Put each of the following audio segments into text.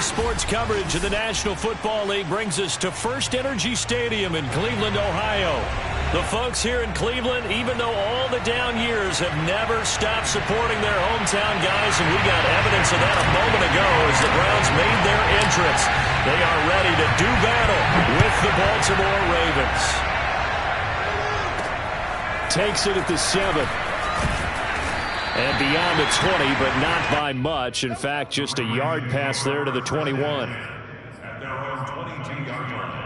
Sports coverage of the National Football League brings us to First Energy Stadium in Cleveland, Ohio. The folks here in Cleveland, even though all the down years, have never stopped supporting their hometown guys, and we got evidence of that a moment ago as the Browns made their entrance. They are ready to do battle with the Baltimore Ravens. Takes it at the 7. And beyond the 20, but not by much. In fact, just a yard pass there to the 21. At their own 22-yard line.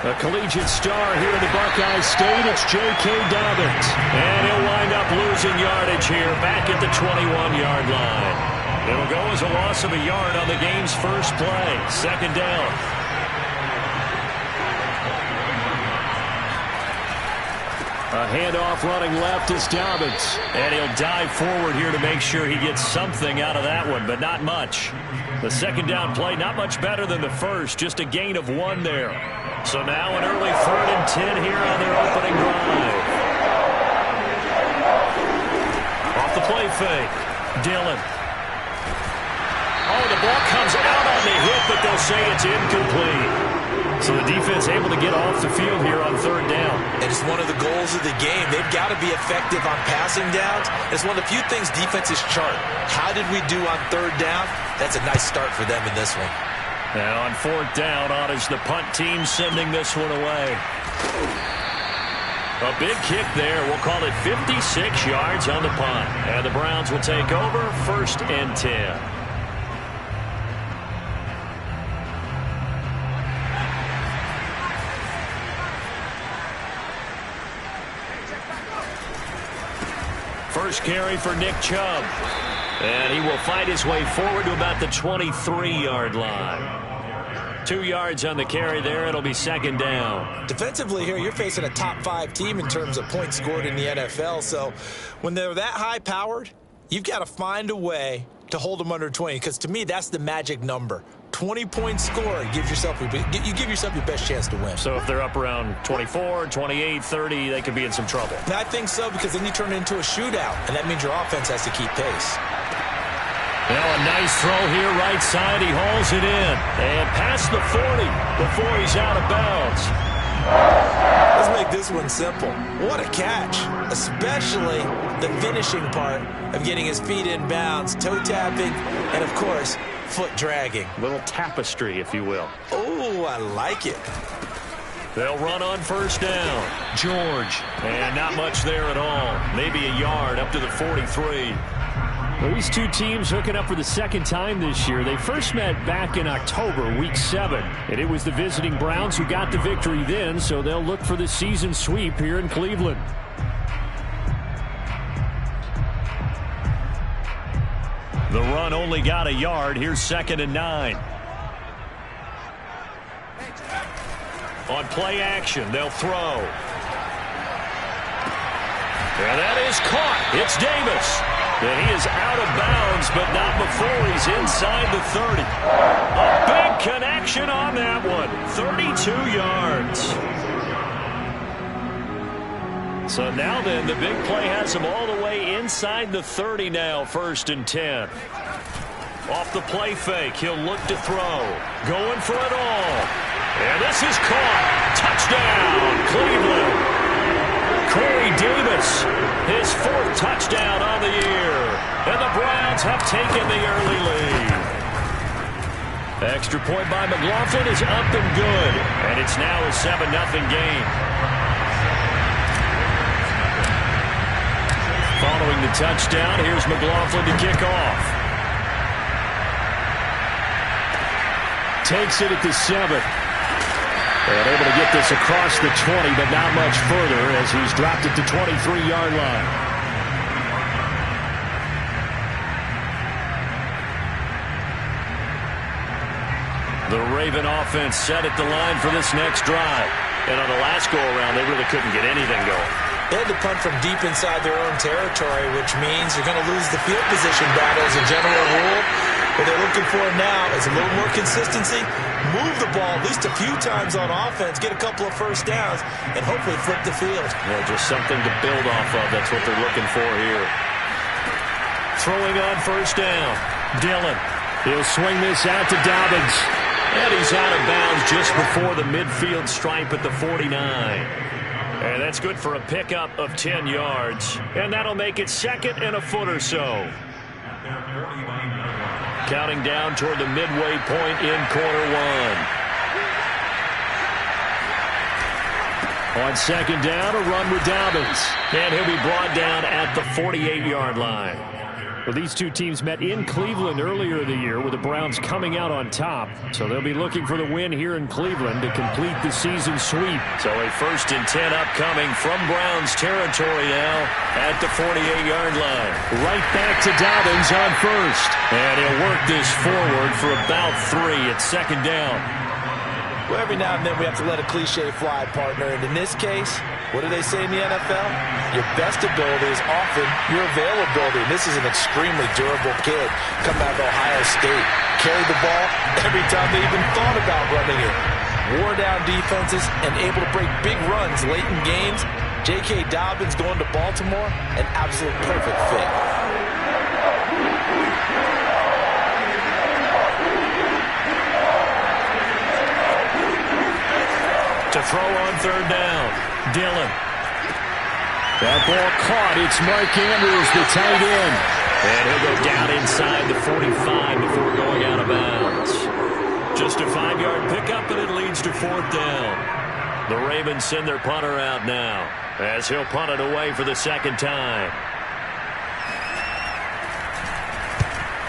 A collegiate star here in the Buckeye State, it's J.K. Dobbins. And he'll wind up losing yardage here back at the 21-yard line. It'll go as a loss of a yard on the game's first play. Second down. A handoff running left is Dobbins. And he'll dive forward here to make sure he gets something out of that one, but not much. The second down play, not much better than the first, just a gain of 1 there. So now an early 3rd and 10 here on their opening drive. Off the play fake. Dillon. Oh, the ball comes out on the hit, but they'll say it's incomplete. So the defense able to get off the field here on 3rd down. And it's one of the goals of the game. They've got to be effective on passing downs. It's one of the few things defenses chart. How did we do on 3rd down? That's a nice start for them in this one. Now on 4th down, on is the punt team sending this one away. A big kick there. We'll call it 56 yards on the punt. And the Browns will take over 1st and 10. First carry for Nick Chubb. And he will fight his way forward to about the 23-yard line. 2 yards on the carry there. It'll be 2nd down. Defensively here, you're facing a top-5 team in terms of points scored in the NFL. So when they're that high-powered, you've got to find a way to hold them under 20. Because to me, that's the magic number. 20-point score gives yourself you give yourself your best chance to win. So if they're up around 24, 28, 30, they could be in some trouble. I think so, because then you turn it into a shootout, and that means your offense has to keep pace. Now a nice throw here right side. He hauls it in. And past the 40 before he's out of bounds. Let's make this one simple. What a catch, especially the finishing part of getting his feet in bounds, toe tapping, and, of course, foot dragging. Little tapestry, if you will. Oh, I like it. They'll run on 1st down. George. And not much there at all. Maybe a yard up to the 43. Well, these two teams hooking up for the 2nd time this year. They first met back in October, Week 7. And it was the visiting Browns who got the victory then, so they'll look for the season sweep here in Cleveland. The run only got a yard. Here's 2nd and 9. On play action, they'll throw. And that is caught. It's Davis. And he is out of bounds, but not before he's inside the 30. A big connection on that one. 32 yards. So now then, the big play has him all the way inside the 30 now, 1st and 10. Off the play fake, he'll look to throw. Going for it all. And this is caught. Touchdown, Cleveland. Corey Davis, his 4th touchdown on the year. And the Browns have taken the early lead. Extra point by McLaughlin is up and good. And it's now a 7-0 game. Following the touchdown, here's McLaughlin to kick off. Takes it at the 7. And able to get this across the 20, but not much further as he's dropped it to 23-yard line. The Raven offense set at the line for this next drive. And on the last go-around, they really couldn't get anything going. They had to punt from deep inside their own territory, which means you're going to lose the field position battle as a general rule. What they're looking for now is a little more consistency, move the ball at least a few times on offense, get a couple of first downs, and hopefully flip the field. Yeah, just something to build off of. That's what they're looking for here. Throwing on 1st down. Dillon. He'll swing this out to Dobbins. And he's out of bounds just before the midfield stripe at the 49. And that's good for a pickup of 10 yards. And that'll make it 2nd and a foot or so. Counting down toward the midway point in quarter 1. On 2nd down, a run with Dobbins. And he'll be brought down at the 48-yard line. Well, these two teams met in Cleveland earlier in the year with the Browns coming out on top. So they'll be looking for the win here in Cleveland to complete the season sweep. So a 1st and 10 upcoming from Browns territory now at the 48-yard line. Right back to Dobbins on 1st. And he'll work this forward for about 3 at 2nd down. Well, every now and then we have to let a cliche fly, partner. And in this case, what do they say in the NFL? Your best ability is often your availability. And this is an extremely durable kid coming out of Ohio State. Carried the ball every time they even thought about running it. Wore down defenses and able to break big runs late in games. J.K. Dobbins going to Baltimore, an absolute perfect fit. To throw on 3rd down, Dillon. That ball caught. It's Mark Andrews, the tight end. And he'll go down inside the 45 before going out of bounds. Just a 5-yard pickup, and it leads to 4th down. The Ravens send their punter out now as he'll punt it away for the 2nd time.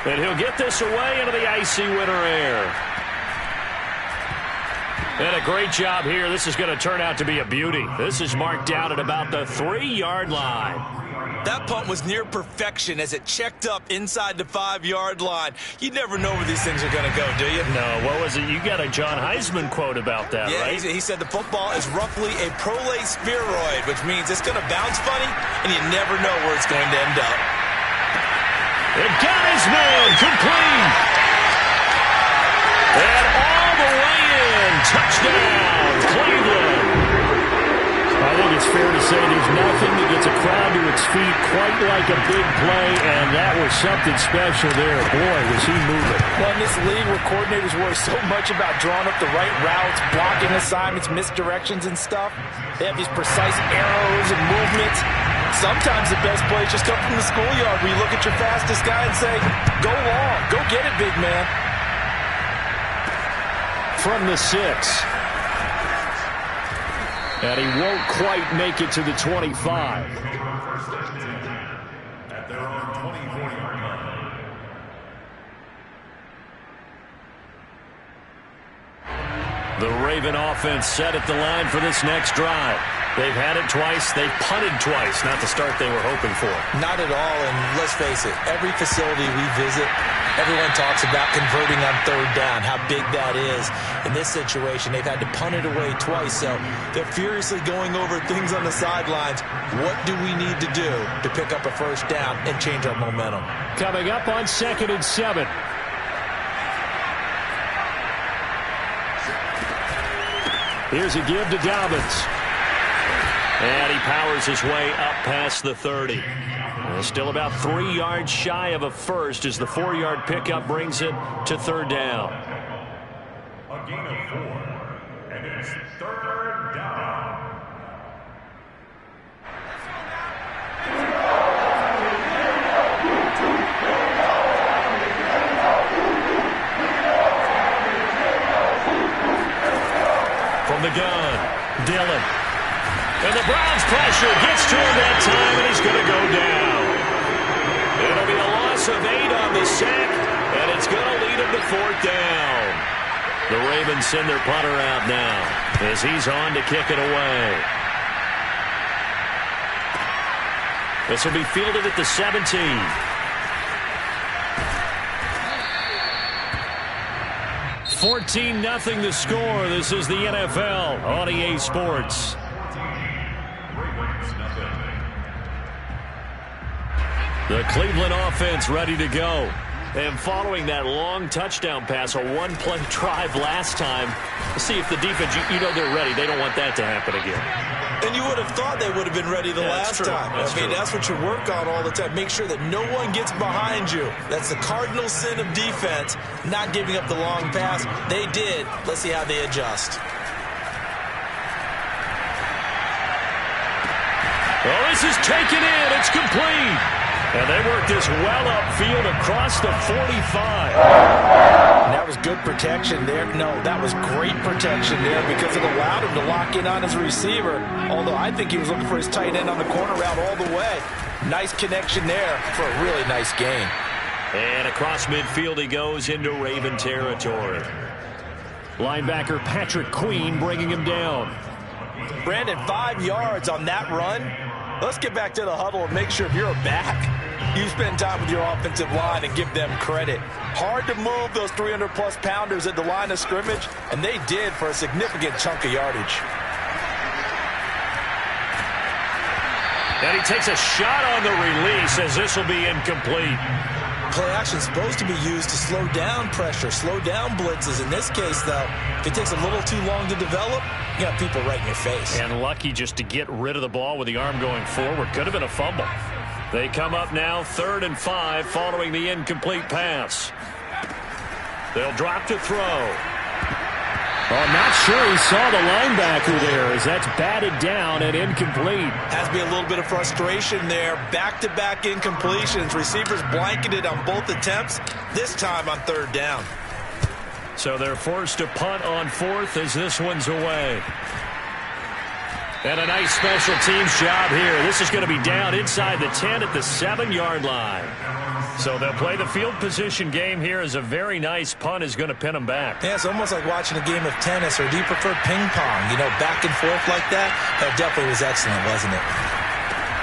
And he'll get this away into the icy winter air. And a great job here. This is going to turn out to be a beauty. This is marked down at about the 3-yard line. That punt was near perfection as it checked up inside the 5-yard line. You never know where these things are going to go, do you? No, what was it? You got a John Heisman quote about that, right? Yeah, he said the football is roughly a prolate spheroid, which means it's going to bounce funny, and you never know where it's going to end up. It got his man complete. And all the way in. Touchdown, Cleveland. I think it's fair to say there's nothing that gets a crowd to its feet quite like a big play, and that was something special there. Boy, was he moving. Well, in this league where coordinators worry so much about drawing up the right routes, blocking assignments, misdirections and stuff, they have these precise arrows and movements. Sometimes the best plays just come from the schoolyard where you look at your fastest guy and say, go long, go get it, big man. From the 6. And he won't quite make it to the 25. At their own 24-yard line. The Raven offense set at the line for this next drive. They've had it twice. They've punted twice. Not the start they were hoping for. Not at all, and let's face it, every facility we visit, everyone talks about converting on third down, how big that is. In this situation, they've had to punt it away twice, so they're furiously going over things on the sidelines. What do we need to do to pick up a first down and change our momentum? Coming up on 2nd and 7. Here's a give to Dobbins. And he powers his way up past the 30. Still about 3 yards shy of a first as the 4-yard pickup brings it to third down. A gain of 4, and it's third down. From the gun, Dillon. And the Browns pressure gets to him that time, and he's going to go down. It'll be a loss of 8 on the sack, and it's going to lead him to 4th down. The Ravens send their punter out now as he's on to kick it away. This will be fielded at the 17. (14-0) the score. This is the NFL on EA Sports. The Cleveland offense ready to go. And following that long touchdown pass, a one-play drive last time, see if the defense, you know they're ready. They don't want that to happen again. And you would have thought they would have been ready the last time. That's what you work on all the time. Make sure that no one gets behind you. That's the cardinal sin of defense, not giving up the long pass. They did. Let's see how they adjust. Well, this is taken in. It's complete. And they work this well upfield across the 45. And that was good protection there. No, that was great protection there because it allowed him to lock in on his receiver. Although I think he was looking for his tight end on the corner route all the way. Nice connection there for a really nice gain. And across midfield he goes into Raven territory. Linebacker Patrick Queen bringing him down. Brandon, 5 yards on that run. Let's get back to the huddle and make sure if you're a back, you spend time with your offensive line and give them credit. Hard to move those 300-plus pounders at the line of scrimmage, and they did for a significant chunk of yardage. And he takes a shot on the release as this will be incomplete. Play action is supposed to be used to slow down pressure, slow down blitzes. In this case, though, if it takes a little too long to develop, you got people right in your face. And lucky just to get rid of the ball with the arm going forward. Could have been a fumble. They come up now 3rd and 5 following the incomplete pass. They'll drop to throw. Oh, I'm not sure he saw the linebacker there as that's batted down and incomplete. Has to be a little bit of frustration there. Back-to-back incompletions. Receivers blanketed on both attempts, this time on 3rd down. So they're forced to punt on 4th as this one's away. And a nice special teams job here. This is going to be down inside the 10 at the 7-yard line. So they'll play the field position game here as a very nice punt is going to pin them back. Yeah, it's almost like watching a game of tennis, or do you prefer ping pong? You know, back and forth like that? That definitely was excellent, wasn't it?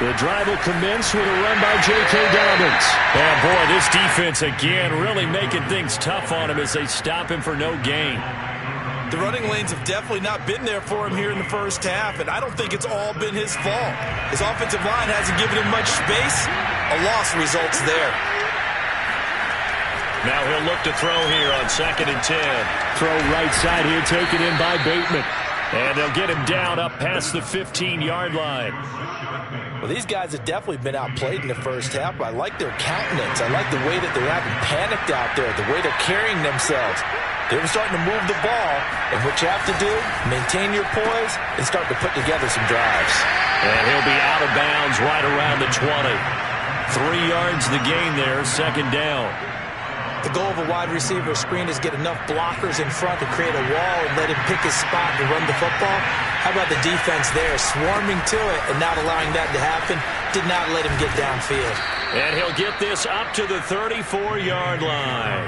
The drive will commence with a run by J.K. Dobbins. And boy, this defense again really making things tough on him as they stop him for no gain. The running lanes have definitely not been there for him here in the first half, and I don't think it's all been his fault. His offensive line hasn't given him much space. A loss results there. Now he'll look to throw here on 2nd and 10. Throw right side here, taken in by Bateman. And they'll get him down up past the 15-yard line. Well, these guys have definitely been outplayed in the first half, but I like their countenance. I like the way that they're having panicked out there, the way they're carrying themselves. They were starting to move the ball, and what you have to do, maintain your poise and start to put together some drives. And he'll be out of bounds right around the 20. 3 yards the gain there, 2nd down. The goal of a wide receiver screen is get enough blockers in front to create a wall and let him pick his spot to run the football. How about the defense there, swarming to it and not allowing that to happen? Did not let him get downfield. And he'll get this up to the 34-yard line.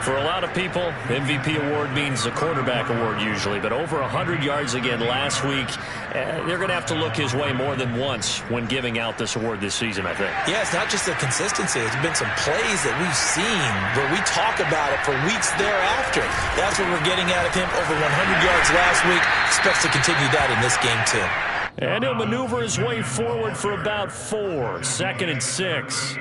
For a lot of people, MVP award means a quarterback award usually, but over 100 yards again last week. They're going to have to look his way more than once when giving out this award this season, I think. Yeah, it's not just the consistency. There's been some plays that we've seen where we talk about it for weeks thereafter. That's what we're getting out of him. Over 100 yards last week. Expects to continue that in this game, too. And he'll maneuver his way forward for about 4. 2nd and 6.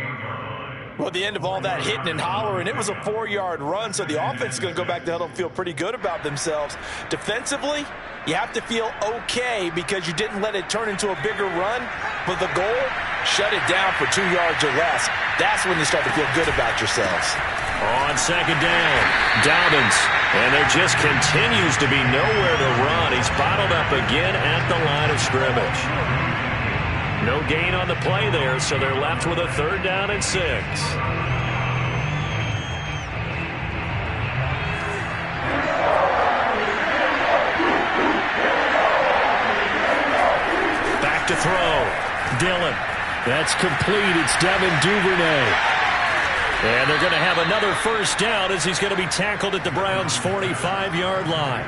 Well, at the end of all that hitting and hollering, it was a 4-yard run, so the offense is going to go back to huddle and feel pretty good about themselves. Defensively, you have to feel okay because you didn't let it turn into a bigger run, but the goal, shut it down for 2 yards or less. That's when you start to feel good about yourselves. On 2nd down, Dobbins, and there just continues to be nowhere to run. He's bottled up again at the line of scrimmage. No gain on the play there, so they're left with a 3rd down and 6. Back to throw. Dillon. That's complete. It's Devin Duvernay. And they're going to have another 1st down as he's going to be tackled at the Browns' 45-yard line.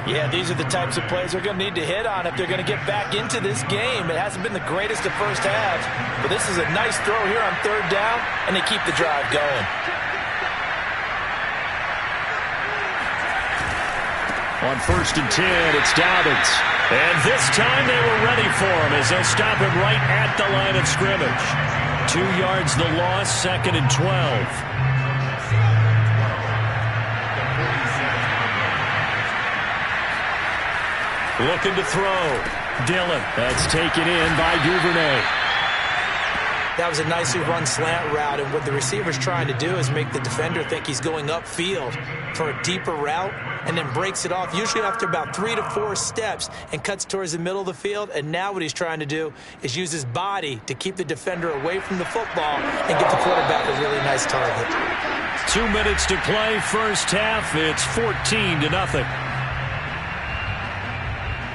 Yeah, these are the types of plays they're going to need to hit on if they're going to get back into this game. It hasn't been the greatest of first halves, but this is a nice throw here on 3rd down, and they keep the drive going. On 1st and 10, it's Dobbins. And this time they were ready for him as they'll stop him right at the line of scrimmage. 2 yards the loss, 2nd and 12. Looking to throw. Dillon. That's taken in by Duvernay. That was a nicely run slant route, and what the receiver's trying to do is make the defender think he's going upfield for a deeper route and then breaks it off, usually after about 3 to 4 steps, and cuts towards the middle of the field. And now what he's trying to do is use his body to keep the defender away from the football and get the quarterback a really nice target. 2 minutes to play, 1st half. It's 14-0.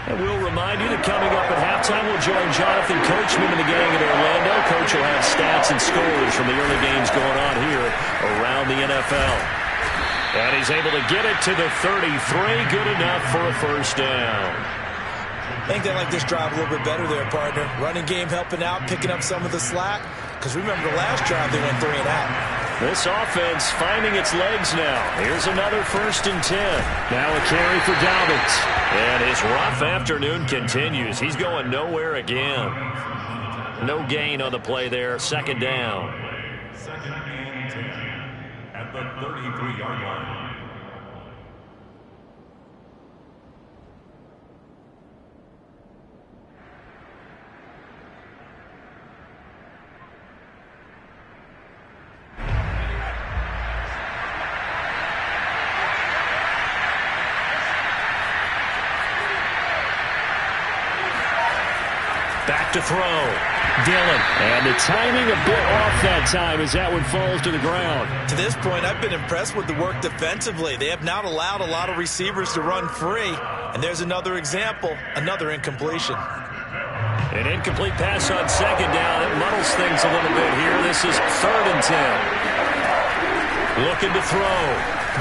And we'll remind you that coming up at halftime, we'll join Jonathan Coachman and the gang in Orlando. Coach will have stats and scores from the early games going on here around the NFL. And he's able to get it to the 33. Good enough for a 1st down. I think they like this drive a little bit better there, partner. Running game helping out, picking up some of the slack. Because remember the last drive, they went 3 and out. This offense finding its legs now. Here's another 1st and 10. Now a carry for Dobbins. And his rough afternoon continues. He's going nowhere again. No gain on the play there. 2nd down. 2nd and 10 at the 33-yard line. Back to throw. Dillon. And the timing a bit off that time as that one falls to the ground. To this point, I've been impressed with the work defensively. They have not allowed a lot of receivers to run free. And there's another example, another incompletion. An incomplete pass on 2nd down. It muddles things a little bit here. This is 3rd and 10. Looking to throw.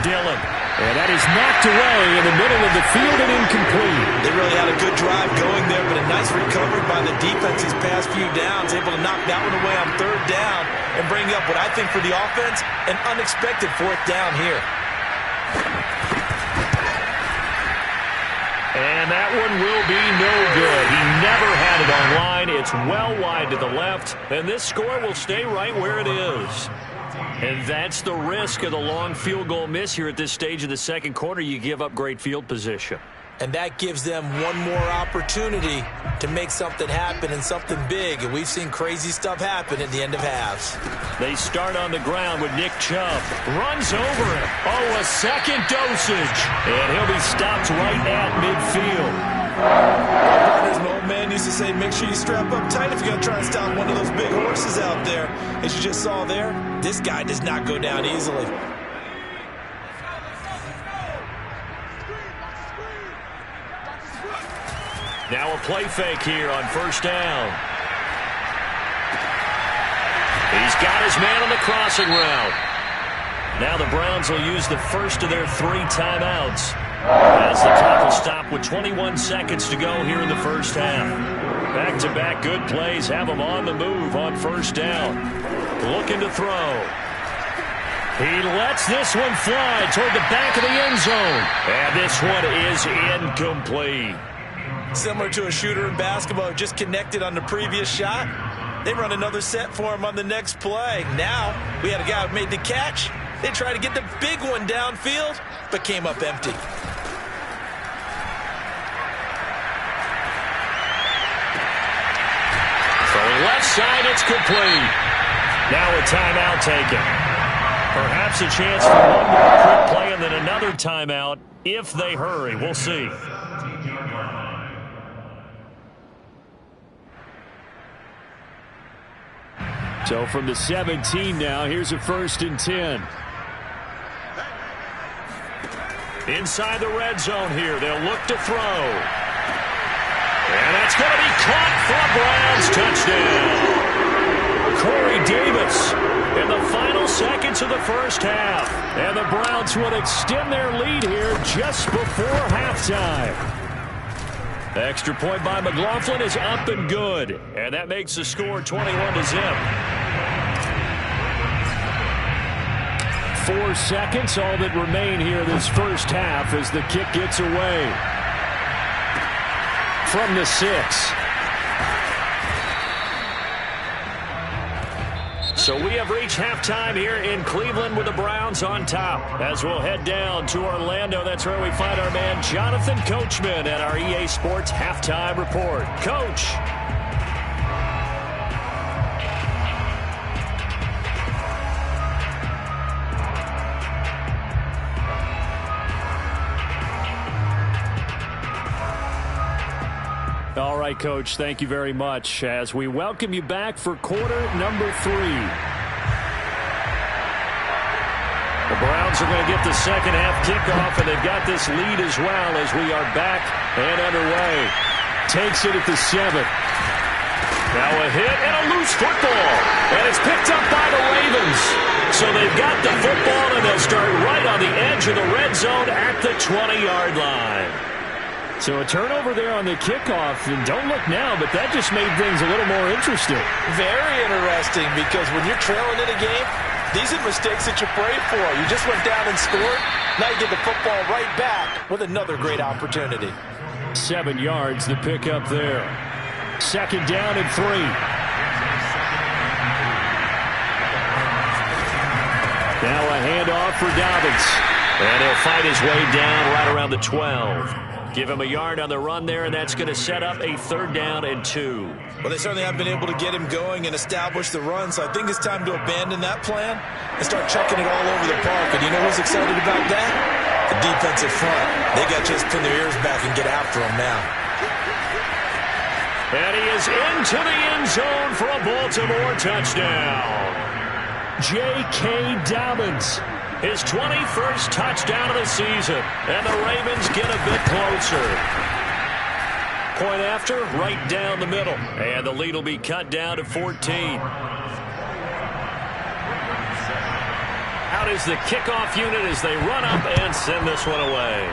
Dillon. And that is knocked away in the middle of the field and incomplete. They really had a good drive going there, but a nice recovery by the defense these past few downs, able to knock that one away on 3rd down and bring up what I think for the offense, an unexpected 4th down here. And that one will be no good. He never had it on line. It's well wide to the left, and this score will stay right where it is. And that's the risk of the long field goal miss here at this stage of the 2nd quarter. You give up great field position. And that gives them one more opportunity to make something happen and something big. And we've seen crazy stuff happen at the end of halves. They start on the ground with Nick Chubb. Runs over him. Oh, a second dosage. And he'll be stopped right at midfield. Partners, my old man used to say, make sure you strap up tight if you're going to try and stop one of those big horses out there. As you just saw there, this guy does not go down easily. Now a play fake here on 1st down. He's got his man on the crossing route. Now the Browns will use the first of their 3 timeouts as the clock will stop with 21 seconds to go here in the first half. Back-to-back good plays have them on the move on first down. Looking to throw. He lets this one fly toward the back of the end zone. And this one is incomplete. Similar to a shooter in basketball who just connected on the previous shot. They run another set for him on the next play. Now, we had a guy who made the catch. They tried to get the big one downfield, but came up empty. Throwing left side, it's complete. Now a timeout taken. Perhaps a chance for one more quick play and then another timeout if they hurry. We'll see. So from the 17 now, here's a 1st and 10. Inside the red zone here, they'll look to throw. And that's going to be caught for a Browns touchdown. Corey Davis in the final seconds of the first half. And the Browns would extend their lead here just before halftime. The extra point by McLaughlin is up and good. And that makes the score 21-0. 4 seconds, all that remain here this first half as the kick gets away. From the 6. So we have reached halftime here in Cleveland with the Browns on top. As we'll head down to Orlando, that's where we find our man Jonathan Coachman at our EA Sports Halftime Report. Coach. All right, Coach, thank you very much as we welcome you back for quarter number 3. The Browns are going to get the second half kickoff, and they've got this lead as well as we are back and underway. Takes it at the 7. Now a hit and a loose football, and it's picked up by the Ravens. So they've got the football, and they'll start right on the edge of the red zone at the 20-yard line. So a turnover there on the kickoff, and don't look now, but that just made things a little more interesting. Very interesting, because when you're trailing in a game, these are mistakes that you pray for. You just went down and scored. Now you get the football right back with another great opportunity. 7 yards, the pickup there. 2nd down and 3. Now a handoff for Dobbins. And he'll fight his way down right around the 12. Give him a yard on the run there, and that's going to set up a 3rd down and 2. Well, they certainly have been able to get him going and establish the run, so I think it's time to abandon that plan and start chucking it all over the park. And you know who's excited about that? The defensive front. They got to just pin their ears back and get after him now. And he is into the end zone for a Baltimore touchdown. J.K. Dobbins. His 21st touchdown of the season, and the Ravens get a bit closer. Point after, right down the middle, and the lead will be cut down to 14. Out is the kickoff unit as they run up and send this one away.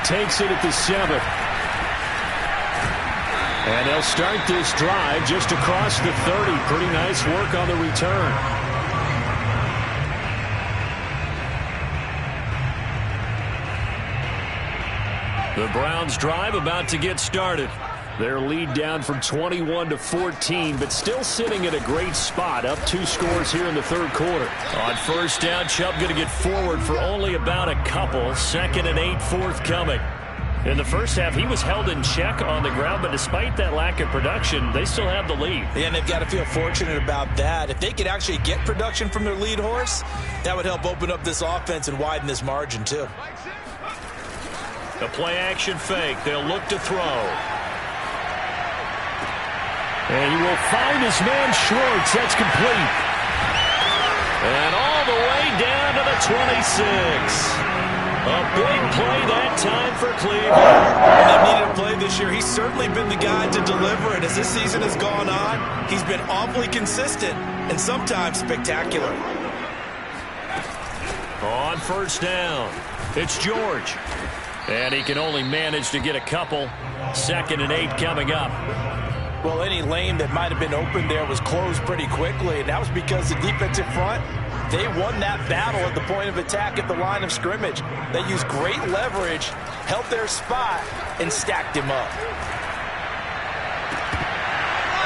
Takes it at the 7. And they'll start this drive just across the 30. Pretty nice work on the return. The Browns drive about to get started. Their lead down from 21 to 14, but still sitting at a great spot, up 2 scores here in the 3rd quarter. On first down, Chubb going to get forward for only about a couple. 2nd and 8 forthcoming. In the first half, he was held in check on the ground, but despite that lack of production, they still have the lead. Yeah, and they've got to feel fortunate about that. If they could actually get production from their lead horse, that would help open up this offense and widen this margin, too. A play-action fake. They'll look to throw. And he will find his man Schwartz. That's complete. And all the way down to the 26. A big play that time for Cleveland. When they've needed a play this year, he's certainly been the guy to deliver it. As this season has gone on, he's been awfully consistent and sometimes spectacular. On first down, it's George. And he can only manage to get a couple. 2nd and 8 coming up. Well, any lane that might have been open there was closed pretty quickly, and that was because the defensive front, they won that battle at the point of attack at the line of scrimmage. They used great leverage, held their spot, and stacked him up.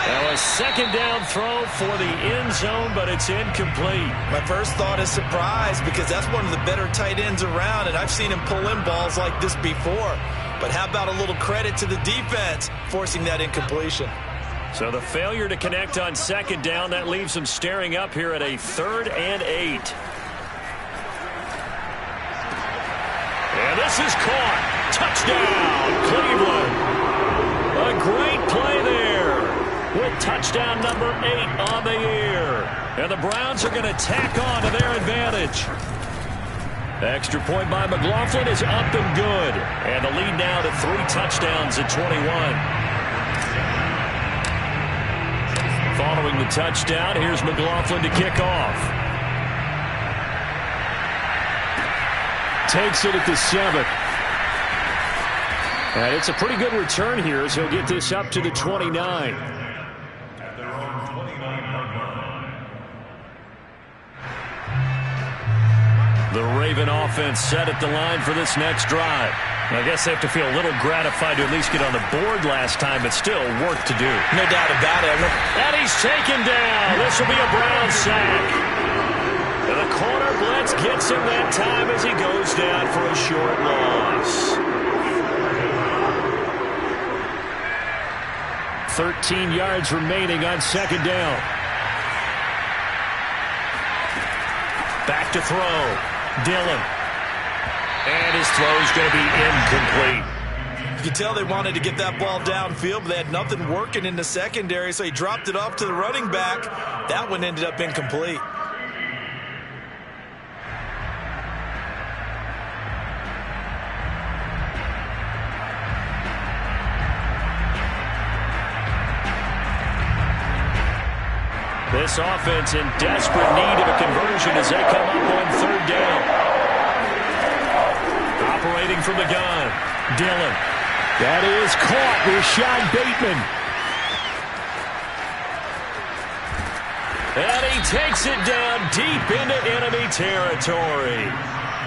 Now a 2nd down throw for the end zone, but it's incomplete. My first thought is surprise, because that's one of the better tight ends around, and I've seen him pull in balls like this before. But how about a little credit to the defense forcing that incompletion? So the failure to connect on 2nd down, that leaves them staring up here at a 3rd and 8. And this is caught. Touchdown, Cleveland. A great play there with touchdown number 8 on the year. And the Browns are going to tack on to their advantage. Extra point by McLaughlin is up and good. And the lead now to 3 touchdowns at 21. Following the touchdown, here's McLaughlin to kick off. Takes it at the 7. And it's a pretty good return here as he'll get this up to the 29. At their own 29-yard line. The Raven offense set at the line for this next drive. I guess they have to feel a little gratified to at least get on the board last time, but still work to do. No doubt about it. And he's taken down. This will be a Brown sack. And the corner blitz gets him that time as he goes down for a short loss. 13 yards remaining on 2nd down. Back to throw. Dillon. And his throw is going to be incomplete. You can tell they wanted to get that ball downfield, but they had nothing working in the secondary, so he dropped it off to the running back. That one ended up incomplete. This offense in desperate need of a conversion as they come up on 3rd down. Operating from the gun, Dillon. That is caught. Rashad Bateman. And he takes it down deep into enemy territory.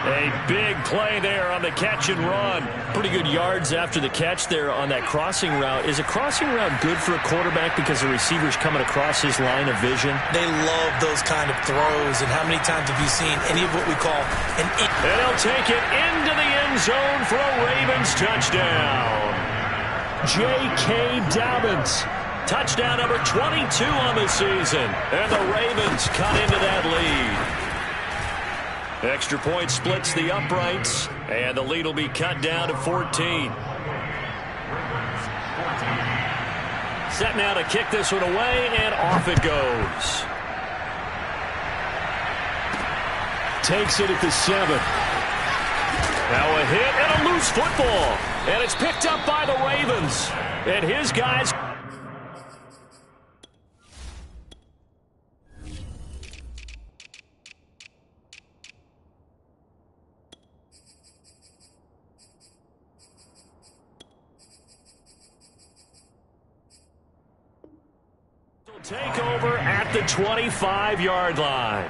A big play there on the catch and run. Pretty good yards after the catch there on that crossing route. Is a crossing route good for a quarterback because the receiver's coming across his line of vision? They love those kind of throws, and how many times have you seen any of what we call an... And he'll take it into the end zone for a Ravens touchdown. J.K. Dobbins. Touchdown number 22 on the season. And the Ravens cut into that lead. Extra point splits the uprights, and the lead will be cut down to 14. Set now to kick this one away, and off it goes. Takes it at the 7. Now a hit and a loose football, and it's picked up by the Ravens. And his guys... take over at the 25-yard line.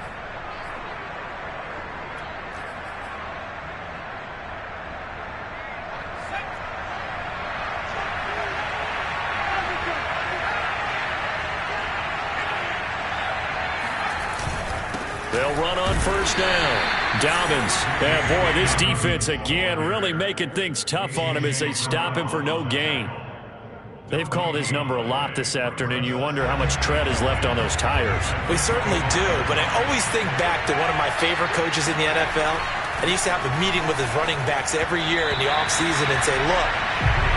They'll run on first down. Dobbins. And boy, this defense again really making things tough on him as they stop him for no gain. They've called his number a lot this afternoon. You wonder how much tread is left on those tires. We certainly do, but I always think back to one of my favorite coaches in the NFL. And he used to have a meeting with his running backs every year in the offseason and say, look,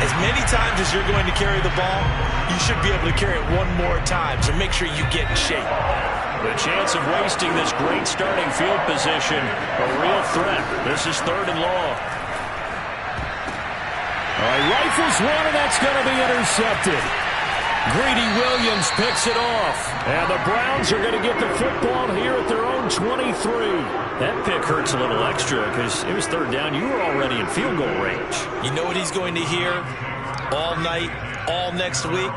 as many times as you're going to carry the ball, you should be able to carry it one more time, so make sure you get in shape. The chance of wasting this great starting field position, a real threat. This is 3rd and long. Rifles one, and that's going to be intercepted. Greedy Williams picks it off. And the Browns are going to get the football here at their own 23. That pick hurts a little extra because it was 3rd down. You were already in field goal range. You know what he's going to hear all night, all next week?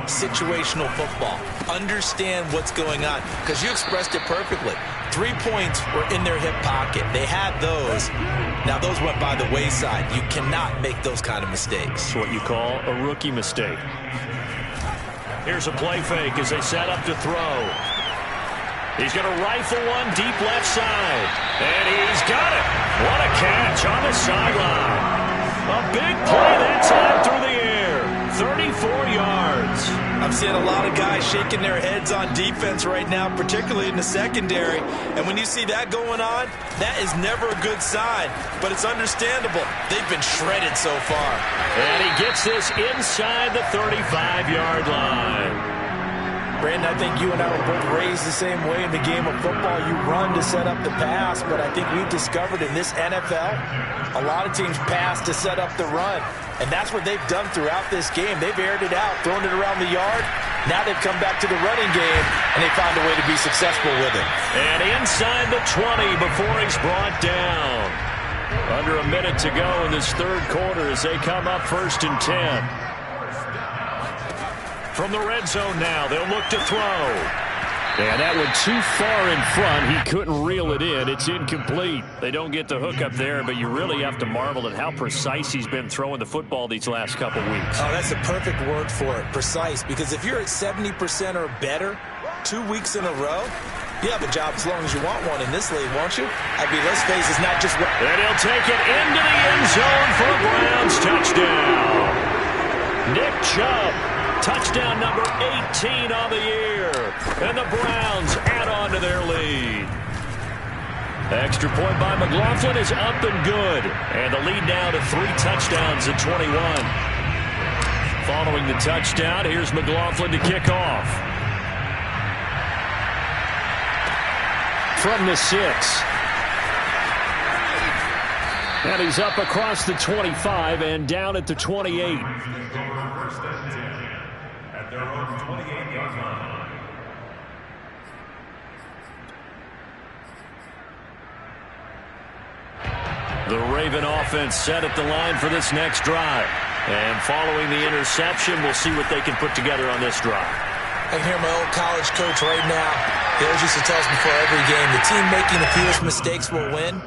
Situational football. Understand what's going on, because you expressed it perfectly. 3 points were in their hip pocket. They had those. Now those went by the wayside. You cannot make those kind of mistakes. It's what you call a rookie mistake. Here's a play fake as they set up to throw. He's going to rifle one deep left side. And he's got it. What a catch on the sideline. A big play that time through the air. 34 yards. I'm seeing a lot of guys shaking their heads on defense right now, particularly in the secondary. And when you see that going on, that is never a good sign. But it's understandable. They've been shredded so far. And he gets this inside the 35-yard line. Brandon, I think you and I were both raised the same way in the game of football. You run to set up the pass, but I think we've discovered in this NFL, a lot of teams pass to set up the run. And that's what they've done throughout this game. They've aired it out, thrown it around the yard. Now they've come back to the running game, and they found a way to be successful with it. And inside the 20 before he's brought down. Under a minute to go in this 3rd quarter as they come up 1st and 10. From the red zone now, they'll look to throw. And that one too far in front. He couldn't reel it in. It's incomplete. They don't get the hook up there, but you really have to marvel at how precise he's been throwing the football these last couple weeks. Oh, that's the perfect word for it, precise. Because if you're at 70% or better 2 weeks in a row, you have a job as long as you want one in this league, won't you? I mean, let's face it, it's not just... And he'll take it into the end zone for a Browns touchdown. Nick Chubb. Touchdown number 18 on the year. And the Browns add on to their lead. Extra point by McLaughlin is up and good. And the lead now to 3 touchdowns at 21. Following the touchdown, here's McLaughlin to kick off. From the 6. And he's up across the 25 and down at the 28. The Raven offense set at the line for this next drive. And following the interception, we'll see what they can put together on this drive. I can hear my old college coach right now. He always used to tell us before every game, the team making the fewest mistakes will win.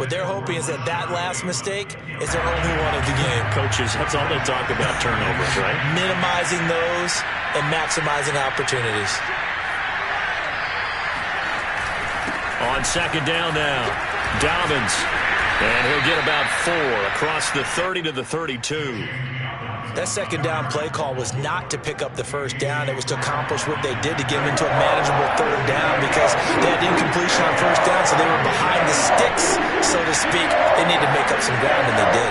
What they're hoping is that that last mistake is their only one of the game. Coaches, that's all they talk about, turnovers, right? Minimizing those and maximizing opportunities. On 2nd down now, Dobbins. And he'll get about 4 across the 30 to the 32. That 2nd down play call was not to pick up the 1st down. It was to accomplish what they did to get them into a manageable 3rd down because they had incompletion on 1st down, so they were behind the sticks, so to speak. They needed to make up some ground, and they did.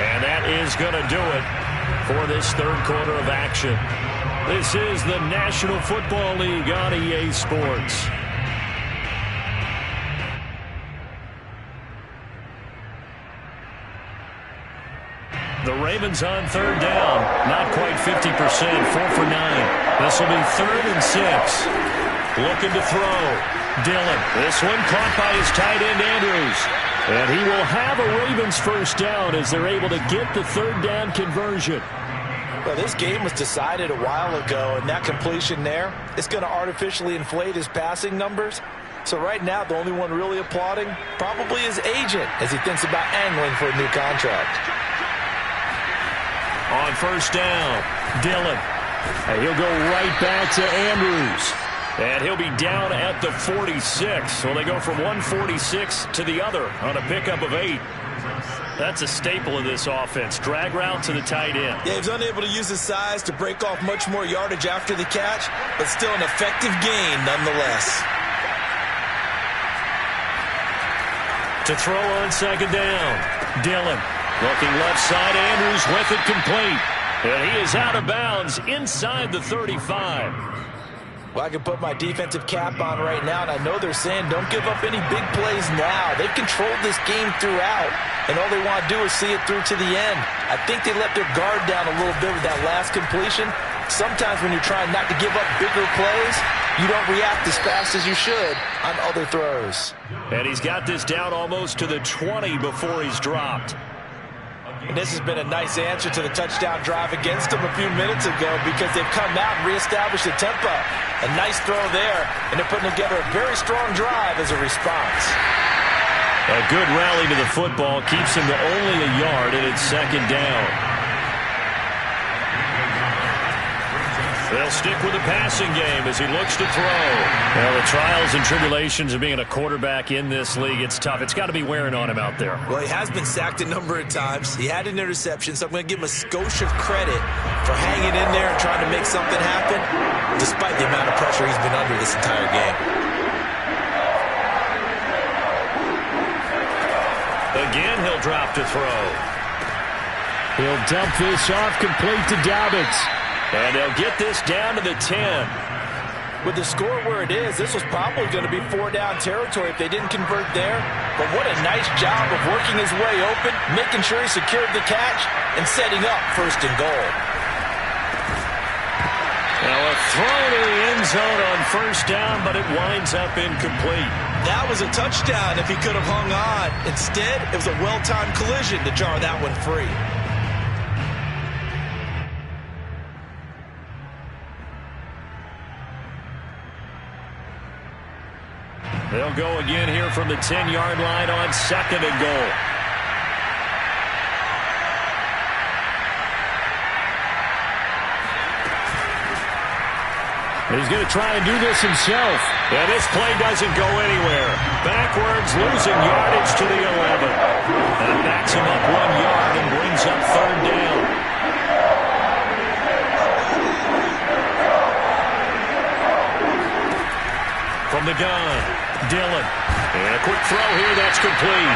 And that is going to do it for this 3rd quarter of action. This is the National Football League on EA Sports. The Ravens on 3rd down. Not quite 50%, 4 for 9. This will be 3rd and 6. Looking to throw. Dillon. This one caught by his tight end, Andrews. And he will have a Ravens 1st down as they're able to get the 3rd down conversion. Well, this game was decided a while ago, and that completion there, it's going to artificially inflate his passing numbers. So right now, the only one really applauding probably his agent as he thinks about angling for a new contract. On 1st down, Dillon. And he'll go right back to Andrews. And he'll be down at the 46. So they go from 146 to the other on a pickup of 8. That's a staple of this offense. Drag route to the tight end. Yeah, he's unable to use his size to break off much more yardage after the catch, but still an effective gain nonetheless. To throw on second down. Dillon looking left side. Andrews with it complete. And he is out of bounds inside the 35. Well, I can put my defensive cap on right now, and I know they're saying don't give up any big plays now. They've controlled this game throughout, and all they want to do is see it through to the end. I think they let their guard down a little bit with that last completion. Sometimes when you're trying not to give up bigger plays, you don't react as fast as you should on other throws. And he's got this down almost to the 20 before he's dropped. And this has been a nice answer to the touchdown drive against them a few minutes ago because they've come out and reestablished the tempo. A nice throw there, and they're putting together a very strong drive as a response. A good rally to the football keeps him to only a yard, and it's second down. They'll stick with the passing game as he looks to throw. Well, the trials and tribulations of being a quarterback in this league, it's tough. It's got to be wearing on him out there. Well, he has been sacked a number of times. He had an interception, so I'm going to give him a skosh of credit for hanging in there and trying to make something happen, despite the amount of pressure he's been under this entire game. Again, he'll drop to throw. He'll dump this off complete to Dobbins. And they'll get this down to the 10. With the score where it is, this was probably going to be 4-down territory if they didn't convert there. But what a nice job of working his way open, making sure he secured the catch, and setting up first and goal. Now a throw to the end zone on first down, but it winds up incomplete. That was a touchdown if he could have hung on. Instead, it was a well-timed collision to jar that one free. They'll go again here from the 10-yard line on second and goal. He's going to try and do this himself. And this play doesn't go anywhere. Backwards, losing yardage to the 11. And it backs him up 1 yard and brings up third down. From the gun, Dillon. And a quick throw here, that's complete.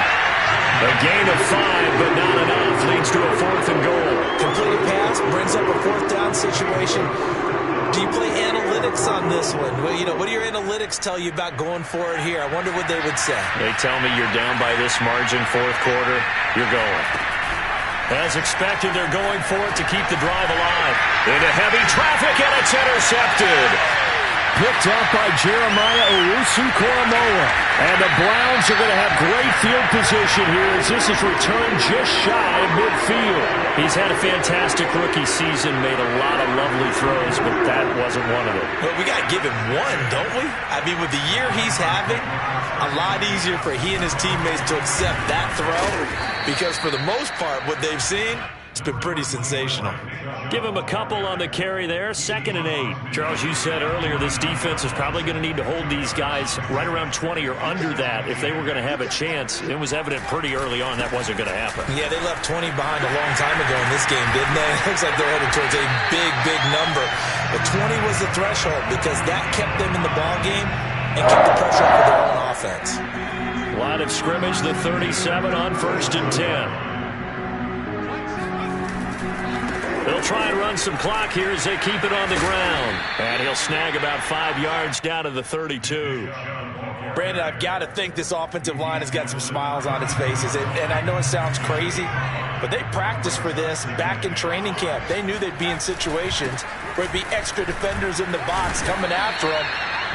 A gain of 5, but not enough. Leads to a fourth and goal. Completed pass, brings up a fourth down situation. Do you play analytics on this one? Well, what do your analytics tell you about going for it here? I wonder what they would say. They tell me you're down by this margin, fourth quarter, you're going. As expected, they're going for it to keep the drive alive. Into heavy traffic, and it's intercepted. Picked up by Jeremiah Owusu-Koramoah. And the Browns are going to have great field position here as this is returned just shy of midfield. He's had a fantastic rookie season, made a lot of lovely throws, but that wasn't one of them. Well, we got to give him one, don't we? I mean, with the year he's having, a lot easier for he and his teammates to accept that throw because for the most part, what they've seen, it's been pretty sensational. Give him a couple on the carry there, 2nd and 8. Charles, you said earlier this defense is probably going to need to hold these guys right around 20 or under that if they were going to have a chance. It was evident pretty early on that wasn't going to happen. Yeah, they left 20 behind a long time ago in this game, didn't they? It looks like they're headed towards a big, big number. But 20 was the threshold because that kept them in the ball game and kept the pressure off of their own offense. Line of scrimmage, the 37 on 1st and 10. They'll try and run some clock here as they keep it on the ground. And he'll snag about 5 yards down to the 32. Brandon, I've got to think this offensive line has got some smiles on its faces. And I know it sounds crazy, but they practiced for this back in training camp. They knew they'd be in situations where it'd be extra defenders in the box coming after them,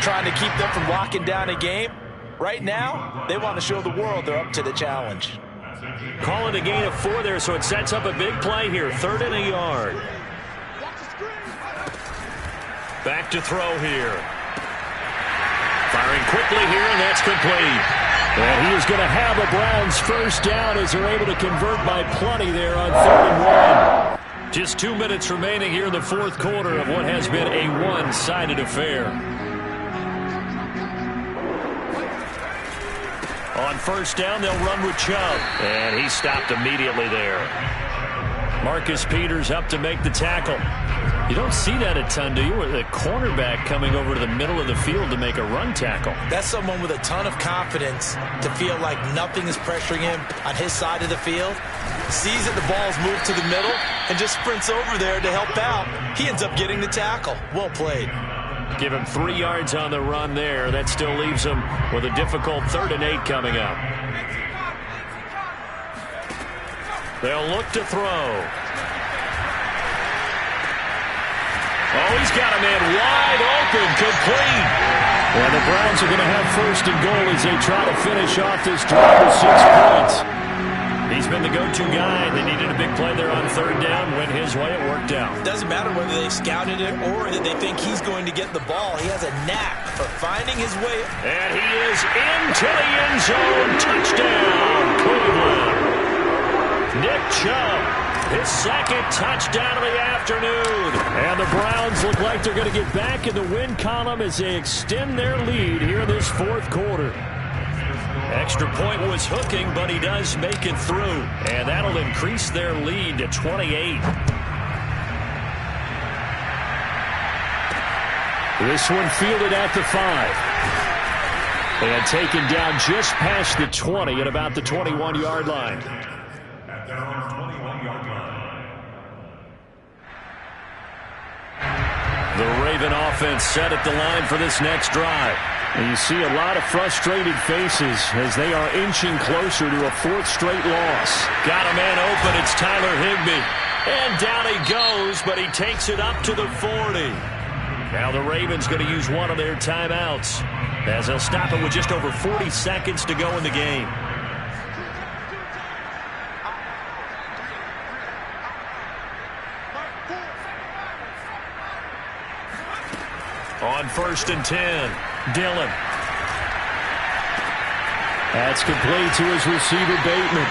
trying to keep them from locking down a game. Right now, they want to show the world they're up to the challenge. Call it a gain of 4 there, so it sets up a big play here. 3rd and a yard. Back to throw here. Firing quickly here, and that's complete. And he is going to have a Browns first down as they're able to convert by plenty there on 3rd and 1. Just 2 minutes remaining here in the fourth quarter of what has been a one-sided affair. On first down, they'll run with Chubb. And he stopped immediately there. Marcus Peters up to make the tackle. You don't see that a ton, do you? With a cornerback coming over to the middle of the field to make a run tackle. That's someone with a ton of confidence to feel like nothing is pressuring him on his side of the field. Sees that the ball's moved to the middle and just sprints over there to help out. He ends up getting the tackle. Well played. Give him 3 yards on the run there. That still leaves him with a difficult 3rd and 8 coming up. They'll look to throw. Oh, he's got a man wide open, complete. And the Browns are going to have 1st and goal as they try to finish off this drive with 6 points. He's been the go-to guy. They needed a big play there on 3rd down. Went his way, it worked out. Doesn't matter whether they scouted it or that they think he's going to get the ball. He has a knack for finding his way. And he is into the end zone. Touchdown, Cleveland. Nick Chubb, his 2nd touchdown of the afternoon. And the Browns look like they're going to get back in the win column as they extend their lead here in this 4th quarter. Extra point was hooking, but he does make it through. And that'll increase their lead to 28. This one fielded at the 5. And taken down just past the 20 at about the 21-yard line. At their own 21-yard line. The Raven offense set at the line for this next drive. And you see a lot of frustrated faces as they are inching closer to a 4th straight loss. Got a man open. It's Tyler Higbee. And down he goes, but he takes it up to the 40. Now the Ravens going to use one of their timeouts as they'll stop it with just over 40 seconds to go in the game. On 1st and 10, Dillon. That's complete to his receiver, Bateman.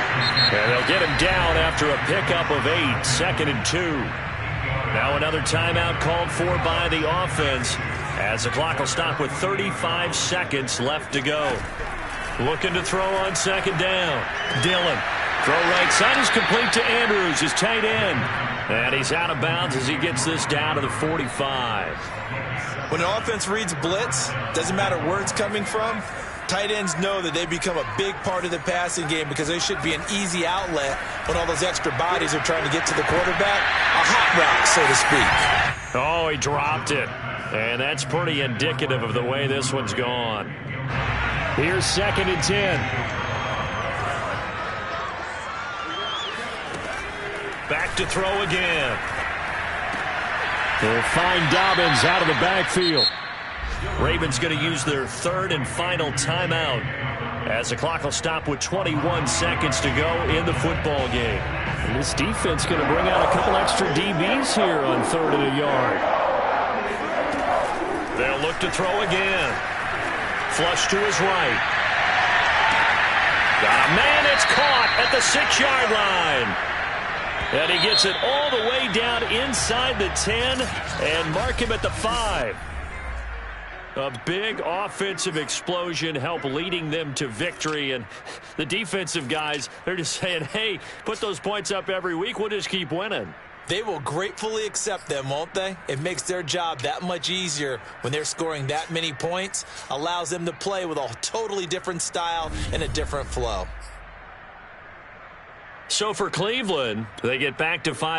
And they'll get him down after a pickup of 8, 2nd and 2. Now another timeout called for by the offense as the clock will stop with 35 seconds left to go. Looking to throw on 2nd down. Dillon. Throw right side is complete to Andrews, his tight end. And he's out of bounds as he gets this down to the 45. When an offense reads blitz, doesn't matter where it's coming from, tight ends know that they become a big part of the passing game because they should be an easy outlet when all those extra bodies are trying to get to the quarterback. A hot route, so to speak. Oh, he dropped it. And that's pretty indicative of the way this one's gone. Here's 2nd and 10. Back to throw again. They'll find Dobbins out of the backfield. Ravens going to use their 3rd and final timeout as the clock will stop with 21 seconds to go in the football game. And this defense going to bring out a couple extra DBs here on 3rd and a yard. They'll look to throw again. Flush to his right. Got a man, it's caught at the 6-yard line. And he gets it all the way down inside the 10 and mark him at the 5. A big offensive explosion helped leading them to victory. And the defensive guys, they're just saying, hey, put those points up every week. We'll just keep winning. They will gratefully accept them, won't they? It makes their job that much easier when they're scoring that many points. Allows them to play with a totally different style and a different flow. So for Cleveland, they get back to 5.